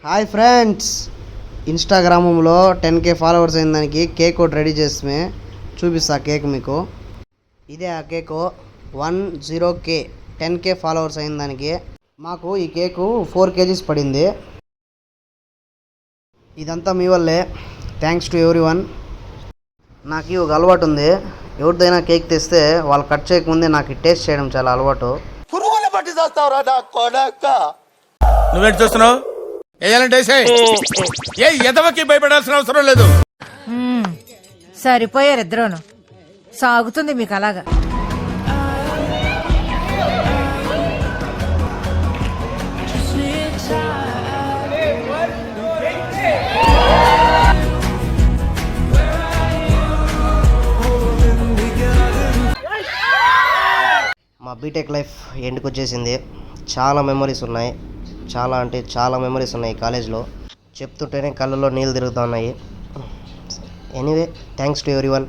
Hi friends, ఇన్స్టాగ్రామంలో 10K followers అయిన దానికి cake ఒకటి రెడీ చేస్తే చూపిస్తా. కేక్ మీకు ఇదే ఆ కేకు 10K 10K ఫాలోవర్స్ అయిన దానికి మాకు ఈ కేకు 4 kgs పడింది. ఇదంతా మీ వల్లే. Thanks to everyone. నాకు ఒక అలవాటు ఉంది, ఎవరిదైనా కేక్ తెస్తే వాళ్ళు కట్ చేయకముందే నాకు టేస్ట్ చేయడం చాలా అలవాటు. నువ్వేంటి చూస్తున్నావు? వేయాలంటే ఏ ఎదవకి భయపడాల్సిన అవసరం లేదు. సరిపోయారు ఇద్దరును. సాగుతుంది మీకు అలాగా. మా బీటెక్ లైఫ్ ఎండ్కి వచ్చేసింది. చాలా మెమరీస్ ఉన్నాయి, చాలా అంటే చాలా మెమరీస్ ఉన్నాయి కాలేజ్లో. చెప్తుంటేనే కళ్ళలో నీళ్ళు తిరుగుతూ ఉన్నాయి. Anyway, thanks to everyone.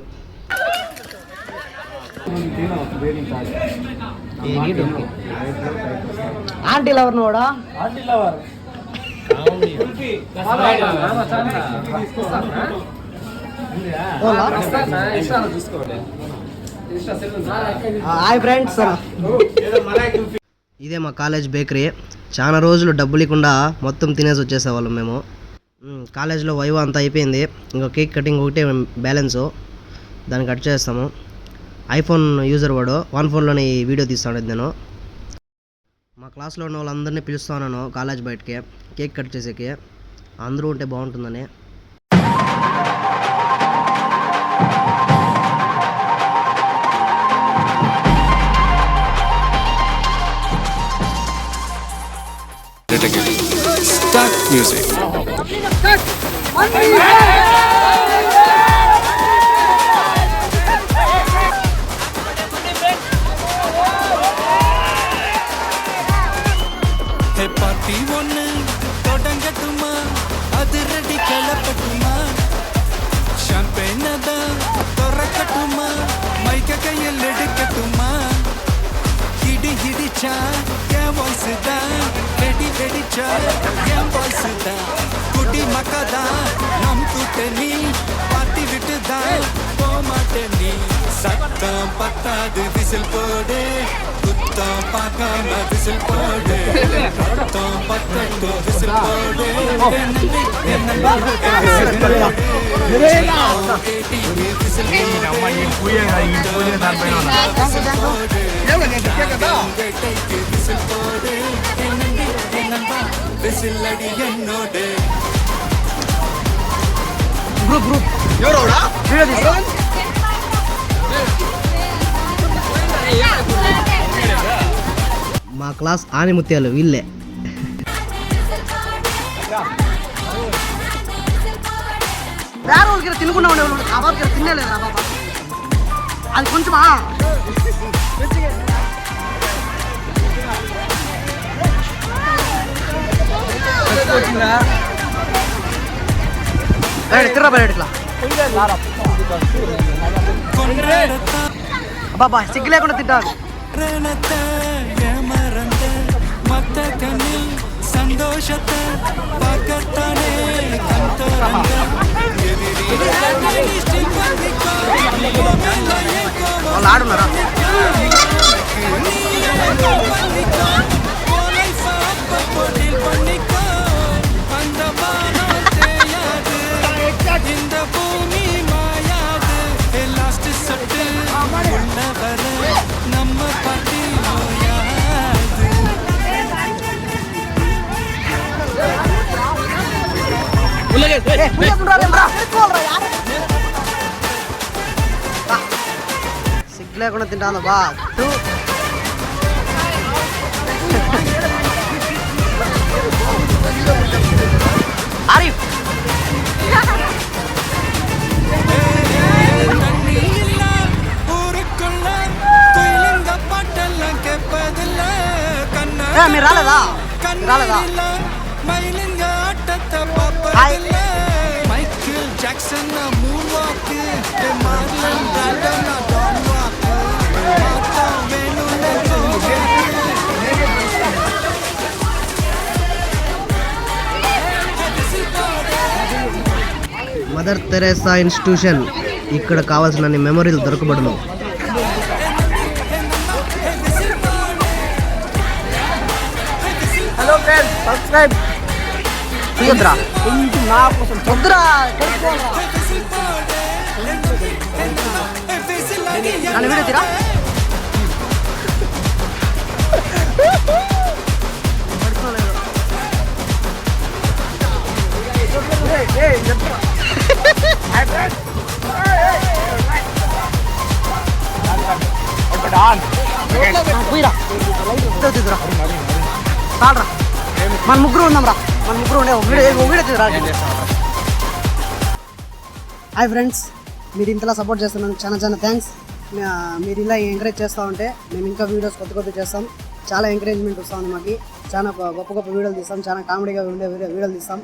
Aunty lover NUDA hi friends, ఇదే మా కాలేజ్ బేకరీ. చాలా రోజులు డబ్బులు ఇవ్వకుండా మొత్తం తినేసి వచ్చేసేవాళ్ళం మేము. కాలేజ్లో వైవా అంతా అయిపోయింది, ఇంకా కేక్ కటింగ్ ఒకటే బ్యాలెన్సు. దాన్ని కట్ చేస్తాము. ఐఫోన్ యూజర్ వాడు వన్ ఫోన్లోనే ఈ వీడియో తీస్తాను. నేను మా క్లాస్లో ఉన్న వాళ్ళందరినీ పిలుస్తున్నాను కాలేజ్ బయటకి కేక్ కట్ చేసేకి. అందరూ ఉంటే బాగుంటుందని. Start music. Hey party one தொடங்கட்டுமா, அதிரடி கிளப்பட்டுமா, champagne da திறக்கட்டுமா, மைக்க கையில் எடுக்கட்டுமா, ஹிடி ஹிடிச்சா என் வாய்ஸ் தான், வெடி வெடிச்சா என் வாய்ஸ் தான், குடி மக்கதா நம் தூட்ட நீ பாட்டி விட்டு தான் போமாட்ட நீ, சத்தம் பத்தாது விசில் போடு, குத்தம் பார்க்காம விசில் போடு, ரத்தம் பத்தட்டு விசில் போடு, விசிலடி என்னோடு మా క్లాస్ ఆనిముత్యాలు వీళ్ళే. వేరే వాళ్ళకి తినుకున్నా ఉండేవాళ్ళు, కాబట్టి తినేలేదురా బాబా. అది కొంచెమా బాబా సిగ్గు లేకుండా తింటారు. சந்தோஷத்தை பார்க்கத்தானே వాళ్ళు ఆడున్నారా? இந்த பூமி மாயாது, லாஸ்ட் சட்டு உள்ளவர நம்ம பாட்டி நோயாது. సిగ్గు లేకుండా తింటాను బా. ఆరిఫ్ మీరు రాలేదా? Michael Jackson moonwalk, Marlon Brando నా డాన్ వాక్, మాతా వేణు మదర్ తెరేసా ఇన్స్టిట్యూషన్. ఇక్కడ కావాల్సిన మెమరీలు దొరకబడును. హలో ఫ్రెండ్స్, సబ్స్క్రైబ్ చేయొద్దురా, కొంచెం నా కోసం వద్దురా, నన్ను వీడియో తీరా. మన ముగ్గురు ఉన్నాం రా, మన ముగ్గురు ఉండే హాయ్ ఫ్రెండ్స్, మీరు ఇంతలా సపోర్ట్ చేస్తున్నాను, చాలా చాలా థ్యాంక్స్. మీరు ఇలా ఎంకరేజ్ చేస్తూ ఉంటే మేము ఇంకా వీడియోస్ కొత్త చేస్తాం. చాలా ఎంకరేజ్మెంట్ వస్తుంది మాకు. చాలా గొప్ప గొప్ప వీడియోలు తీస్తాం, చాలా కామెడీగా ఉండే వీడియోలు తీస్తాం.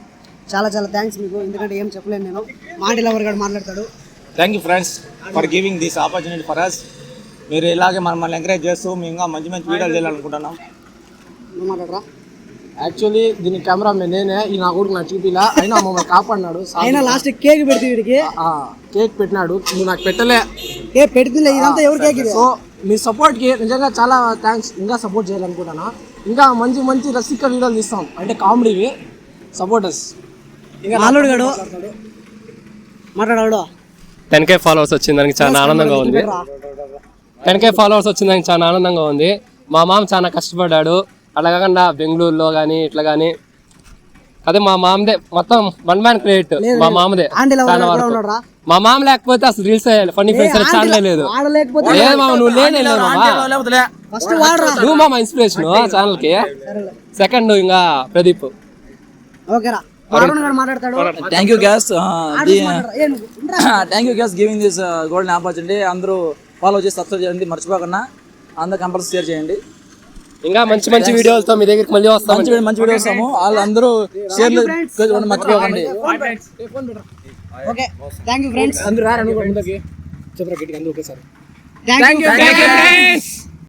చాలా చాలా థ్యాంక్స్ మీకు, ఎందుకంటే ఏం చెప్పలేను నేను. మాటి లవర్ గారు మాట్లాడతాడు. Thank you friends for giving this opportunity for us. మీరు ఇలాగే మనల్ని ఎంకరేజ్ చేస్తూ మేము ఇంకా మంచి మంచి వీడియోలు చేయాలనుకుంటున్నాం. నువ్వు మాట్లాడరా. యాక్చువల్లీ దీని కెమెరా నేనే, ఈ నా కొడుకు నాకు చూపిలా, అయినా మమ్మల్ని కాపాడినాడు. అయినా లాస్ట్ కేక్ పెడితే వీడికి కేక్ పెట్టినాడు, నువ్వు నాకు పెట్టలే. కేక్ పెడుతుండే, ఇదంతా ఎవరు కేక్ ఇది? సో మీ సపోర్ట్కి నిజంగా చాలా థ్యాంక్స్. ఇంకా సపోర్ట్ చేయాలనుకుంటున్నా, ఇంకా మంచి మంచి రసిక వీడియోలు తీస్తాం, అంటే కామెడీవి. సపోర్టర్స్ ఇంకా నాలుగు గడు మాట్లాడాడు. 10K ఫాలోవర్స్ వచ్చిందానికి చాలా ఆనందంగా ఉంది. 10K ఫాలోవర్స్ వచ్చిందానికి చాలా ఆనందంగా ఉంది. మా మామ చాలా కష్టపడ్డాడు, అలా కాకుండా బెంగళూరులో కానీ ఇట్లా కానీ. అదే మా మామదే మొత్తం 1 man క్రియేట్, మా మామదే చాలా వరకు. మా మామ లేకపోతే అసలు రీల్స్ ఫన్నీ ఫ్రెండ్స్ ఛానల్ లేదు. లేదు మామ, నువ్వు లేనే నువ్వు మామ ఇన్స్పిరేషన్ ఛానల్ కి. సెకండ్ ఇంకా Pradeep. Thank you guys giving this golden opportunity. అందరూ ఫాలో చేసి సబ్స్క్రైబ్ చేయండి, మర్చిపోకుండా అందరూ కంపల్సరీ షేర్ చేయండి. ఇంకా మంచి మంచి వీడియోలతో మీ దగ్గరికి మళ్ళీ వస్తాం. మంచి వీడియో వస్తాము, వాళ్ళందరూ షేర్ మర్చిపోకండి. Okay, thank you friends. అందరూ రారా, నువ్వు ముందుకి చెప్పరా గట్టిగా అందరూ ఒకేసారి. Thank you.